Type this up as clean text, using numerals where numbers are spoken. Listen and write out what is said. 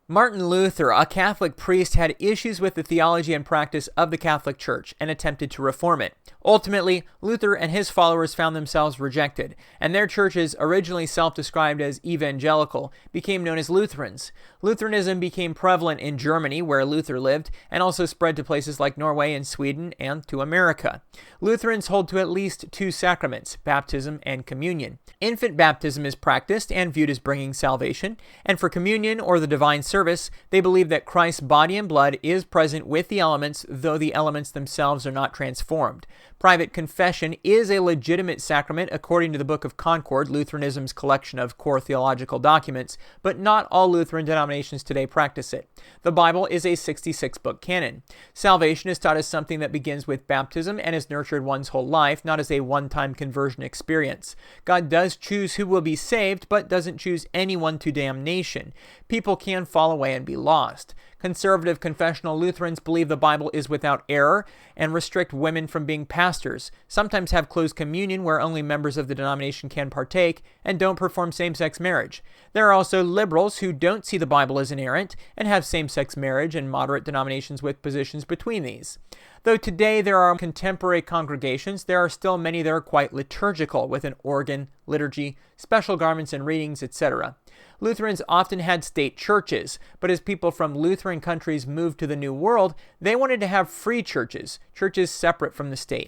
Martin Luther, a Catholic priest, had issues with the theology and practice of the Catholic Church and attempted to reform it. Ultimately, Luther and his followers found themselves rejected, and their churches, originally self-described as evangelical, became known as Lutherans. Lutheranism became prevalent in Germany, where Luther lived, and also spread to places like Norway and Sweden and to America. Lutherans hold to at least two sacraments, baptism and communion. Infant baptism is practiced and viewed as bringing salvation, and for communion or the divine service, they believe that Christ's body and blood is present with the elements, though the elements themselves are not transformed. Private confession is a legitimate sacrament according to the Book of Concord, Lutheranism's collection of core theological documents, but not all Lutheran denominations today practice it. The Bible is a 66-book canon. Salvation is taught as something that begins with baptism and is nurtured one's whole life, not as a one-time conversion experience. God does choose who will be saved, but doesn't choose anyone to damnation. People can fall away and be lost. Conservative confessional Lutherans believe the Bible is without error and restrict women from being pastors, sometimes have closed communion where only members of the denomination can partake, and don't perform same-sex marriage. There are also liberals who don't see the Bible as inerrant and have same-sex marriage and moderate denominations with positions between these. Though today there are contemporary congregations, there are still many that are quite liturgical, with an organ, liturgy, special garments and readings, etc. Lutherans often had state churches, but as people from Lutheran countries moved to the New World, they wanted to have free churches, churches separate from the state.